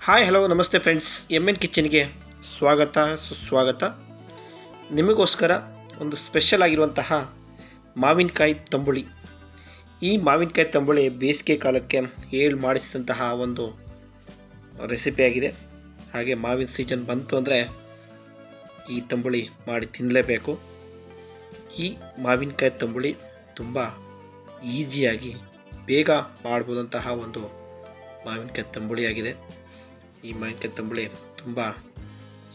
Hi hello ನಮಸ್ತೆ friends, M N ಕಿಚನ್ಗೆ ಸ್ವಾಗತ ಸುಸ್ವಾಗತ. ನಿಮಗೋಸ್ಕರ ಒಂದು ಸ್ಪೆಷಲ್ ಆಗಿರುವಂತಹ ಮಾವಿನಕಾಯಿ ತಂಬುಳಿ. ಈ ಮಾವಿನಕಾಯಿ ತಂಬುಳಿ ಬೇಸಿಗೆ ಕಾಲಕ್ಕೆ ಹೇಳಿ ಮಾಡಿಸಿದಂತಹ ಒಂದು ರೆಸಿಪಿಯಾಗಿದೆ. ಹಾಗೆ ಮಾವಿನ ಸೀಸನ್ ಬಂತು ಅಂದರೆ ಈ ತಂಬುಳಿ ಮಾಡಿ ತಿನ್ನಲೇಬೇಕು. ಈ ಮಾವಿನಕಾಯಿ ತಂಬುಳಿ ತುಂಬ ಈಸಿಯಾಗಿ ಬೇಗ ಮಾಡ್ಬೋದಂತಹ ಒಂದು ಮಾವಿನಕಾಯಿ ತಂಬುಳಿಯಾಗಿದೆ. ಈ ಮಾವಿನಕಾಯಿ ತಂಬುಳಿ ತುಂಬ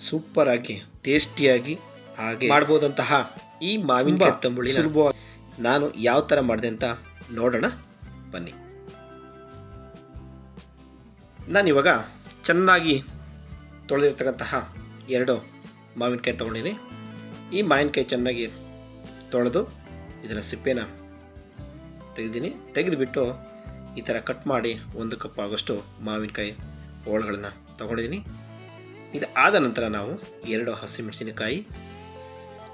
ಸೂಪರಾಗಿ ಟೇಸ್ಟಿಯಾಗಿ ಹಾಗೆ ಮಾಡ್ಬೋದಂತಹ ಈ ಮಾವಿನಕಾಯಿ ತಂಬುಳಿ ಸುಲಭವಾಗಿ ನಾನು ಯಾವ ಥರ ಮಾಡಿದೆ ಅಂತ ನೋಡೋಣ ಬನ್ನಿ. ನಾನಿವಾಗ ಚೆನ್ನಾಗಿ ತೊಳೆದಿರ್ತಕ್ಕಂತಹ 2 ಮಾವಿನಕಾಯಿ ತೊಗೊಂಡಿನಿ. ಈ ಮಾವಿನಕಾಯಿ ಚೆನ್ನಾಗಿ ತೊಳೆದು ಇದರ ಸಿಪ್ಪೆನ ತೆಗೆದುಬಿಟ್ಟು ಈ ಥರ ಕಟ್ ಮಾಡಿ 1 ಕಪ್ ಆಗೋಷ್ಟು ಮಾವಿನಕಾಯಿ ಹೋಳುಗಳನ್ನು ತಗೊಂಡಿದ್ದೀನಿ. ಇದು ಆದ ನಂತರ ನಾವು 2 ಹಸಿಮೆಣಸಿನಕಾಯಿ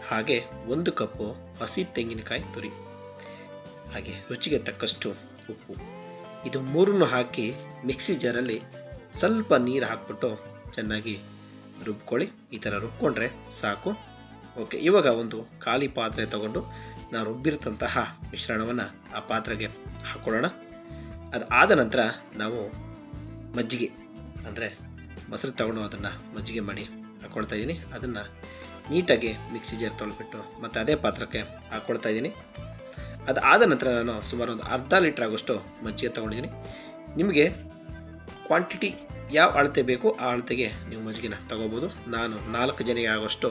ಹಾಗೆ 1 ಕಪ್ಪು ಹಸಿ ತೆಂಗಿನಕಾಯಿ ತುರಿ ಹಾಗೆ ರುಚಿಗೆ ತಕ್ಕಷ್ಟು ಉಪ್ಪು, ಇದು ಮೂರನ್ನು ಹಾಕಿ ಮಿಕ್ಸಿ ಜಾರಲ್ಲಿ ಸ್ವಲ್ಪ ನೀರು ಹಾಕ್ಬಿಟ್ಟು ಚೆನ್ನಾಗಿ ರುಬ್ಕೊಳ್ಳಿ. ಈ ಥರ ರುಬ್ಕೊಂಡ್ರೆ ಸಾಕು. ಓಕೆ, ಇವಾಗ ಒಂದು ಖಾಲಿ ಪಾತ್ರೆ ತಗೊಂಡು ನಾವು ರುಬ್ಬಿರ್ತಂತಹ ಮಿಶ್ರಣವನ್ನು ಆ ಪಾತ್ರೆಗೆ ಹಾಕ್ಕೊಳ್ಳೋಣ. ಅದು ಆದ ನಂತರ ನಾವು ಮಜ್ಜಿಗೆ ಅಂದರೆ ಮೊಸರು ತಗೊಂಡು ಅದನ್ನು ಮಜ್ಜಿಗೆ ಮಾಡಿ ಹಾಕ್ಕೊಳ್ತಾ ಇದ್ದೀನಿ. ಅದನ್ನು ನೀಟಾಗಿ ಮಿಕ್ಸಿ ಜಾರ್ ತೊಳೆದ್ಬಿಟ್ಟು ಮತ್ತು ಅದೇ ಪಾತ್ರಕ್ಕೆ ಹಾಕ್ಕೊಳ್ತಾ ಇದ್ದೀನಿ. ಅದು ಆದ ನಂತರ ನಾನು ಸುಮಾರು ಒಂದು ಅರ್ಧ ಲೀಟ್ರ್ ಆಗೋಷ್ಟು ಮಜ್ಜಿಗೆ ತೊಗೊಂಡಿದ್ದೀನಿ. ನಿಮಗೆ ಕ್ವಾಂಟಿಟಿ ಯಾವ ಅಳತೆ ಬೇಕು ಆ ಅಳತೆಗೆ ನೀವು ಮಜ್ಜಿಗೆನ ತೊಗೋಬೋದು. ನಾನು 4 ಜನರಿಗೆ ಆಗೋಷ್ಟು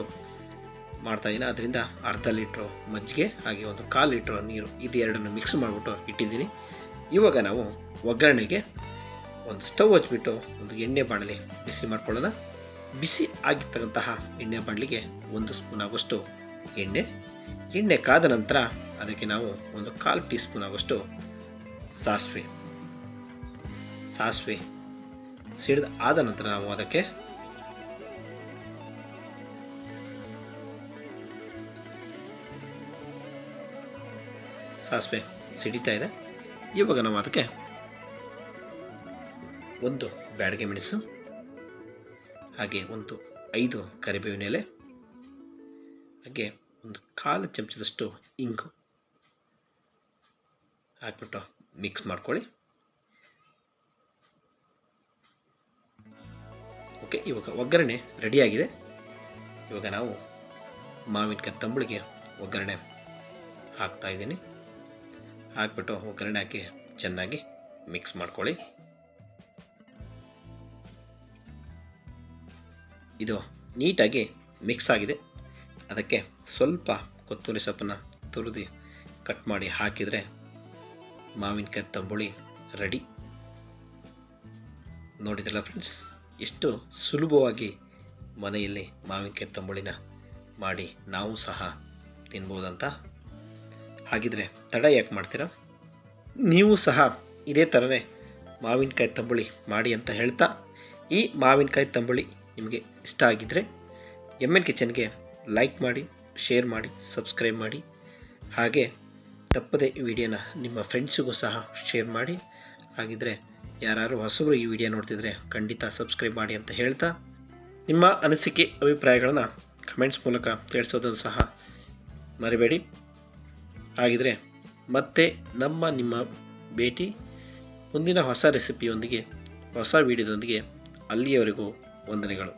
ಮಾಡ್ತಾಯಿದ್ದೀನಿ. ಅದರಿಂದ ಅರ್ಧ ಲೀಟ್ರು ಮಜ್ಜಿಗೆ ಹಾಗೆ ಒಂದು 1/4 ಲೀಟ್ರ್ ನೀರು ಇದು ಎರಡನ್ನು ಮಿಕ್ಸ್ ಮಾಡಿಬಿಟ್ಟು ಇಟ್ಟಿದ್ದೀನಿ. ಇವಾಗ ನಾವು ಒಗ್ಗರಣೆಗೆ ಒಂದು ಸ್ಟವ್ ಹಚ್ಬಿಟ್ಟು ಒಂದು ಎಣ್ಣೆ ಬಾಣಲಿ ಬಿಸಿ ಮಾಡ್ಕೊಳ್ಳೋಣ. ಬಿಸಿ ಆಗಿರ್ತಕ್ಕಂತಹ ಎಣ್ಣೆ ಬಾಣಲಿಗೆ 1 ಸ್ಪೂನ್ ಆಗೋಷ್ಟು ಎಣ್ಣೆ ಕಾದ ನಂತರ ಅದಕ್ಕೆ ನಾವು ಒಂದು 1/4 ಟೀ ಸ್ಪೂನ್ ಆಗೋಷ್ಟು ಸಾಸಿವೆ ಸಿಡಿದ ಆದ ನಂತರ ನಾವು ಅದಕ್ಕೆ ಸಾಸಿವೆ ಸಿಡಿತಾ ಇದೆ. ಇವಾಗ ನಾವು ಅದಕ್ಕೆ 1 ಬ್ಯಾಡಗೆ ಮೆಣಸು ಹಾಗೆ 5 ಕರಿಬೇವಿನ ಎಲೆ ಹಾಗೆ 1/4 ಚಮಚದಷ್ಟು ಇಂಗು ಹಾಕ್ಬಿಟ್ಟು ಮಿಕ್ಸ್ ಮಾಡ್ಕೊಳ್ಳಿ. ಓಕೆ, ಇವಾಗ ಒಗ್ಗರಣೆ ರೆಡಿಯಾಗಿದೆ. ಇವಾಗ ನಾವು ಮಾವಿನಕಾಯಿ ತಂಬುಳಿಗೆ ಒಗ್ಗರಣೆ ಹಾಕ್ತಾ ಇದ್ದೀನಿ. ಹಾಕ್ಬಿಟ್ಟು ಒಗ್ಗರಣೆ ಹಾಕಿ ಚೆನ್ನಾಗಿ ಮಿಕ್ಸ್ ಮಾಡ್ಕೊಳ್ಳಿ. ಇದು ನೀಟಾಗಿ ಮಿಕ್ಸ್ ಆಗಿದೆ. ಅದಕ್ಕೆ ಸ್ವಲ್ಪ ಕೊತ್ತಂಬರಿ ಸೊಪ್ಪನ್ನು ತುರಿದು ಕಟ್ ಮಾಡಿ ಹಾಕಿದರೆ ಮಾವಿನಕಾಯಿ ತಂಬುಳಿ ರೆಡಿ. ನೋಡಿದ್ರಲ್ಲ ಫ್ರೆಂಡ್ಸ್, ಎಷ್ಟು ಸುಲಭವಾಗಿ ಮನೆಯಲ್ಲಿ ಮಾವಿನಕಾಯಿ ತಂಬುಳಿನ ಮಾಡಿ ನಾವು ಸಹ ತಿನ್ಬೋದಂತ. ಹಾಗಿದ್ರೆ ತಡ ಯಾಕೆ ಮಾಡ್ತೀರಾ? ನೀವು ಸಹ ಇದೇ ಥರನೇ ಮಾವಿನಕಾಯಿ ತಂಬುಳಿ ಮಾಡಿ ಅಂತ ಹೇಳ್ತಾ, ಈ ಮಾವಿನಕಾಯಿ ತಂಬುಳಿ ನಿಮಗೆ ಇಷ್ಟ ಆಗಿದ್ದರೆ ಎಮ್ ಎನ್ ಕಿಚನ್ಗೆ ಲೈಕ್ ಮಾಡಿ, ಶೇರ್ ಮಾಡಿ, ಸಬ್ಸ್ಕ್ರೈಬ್ ಮಾಡಿ. ಹಾಗೆ ತಪ್ಪದೆ ಈ ವಿಡಿಯೋನ ನಿಮ್ಮ ಫ್ರೆಂಡ್ಸಿಗೂ ಸಹ ಶೇರ್ ಮಾಡಿ. ಹಾಗಿದ್ದರೆ ಯಾರು ಹೊಸಬರು ಈ ವಿಡಿಯೋ ನೋಡ್ತಿದ್ರೆ ಖಂಡಿತ ಸಬ್ಸ್ಕ್ರೈಬ್ ಮಾಡಿ ಅಂತ ಹೇಳ್ತಾ, ನಿಮ್ಮ ಅನಿಸಿಕೆ ಅಭಿಪ್ರಾಯಗಳನ್ನು ಕಮೆಂಟ್ಸ್ ಮೂಲಕ ತಿಳಿಸೋದನ್ನು ಸಹ ಮರಿಬೇಡಿ. ಹಾಗಿದ್ರೆ ಮತ್ತೆ ನಿಮ್ಮ ಭೇಟಿ ಮುಂದಿನ ಹೊಸ ರೆಸಿಪಿಯೊಂದಿಗೆ, ಹೊಸ ವಿಡಿಯೋದೊಂದಿಗೆ. ಅಲ್ಲಿಯವರೆಗೂ ವಂದನೆಗಳು.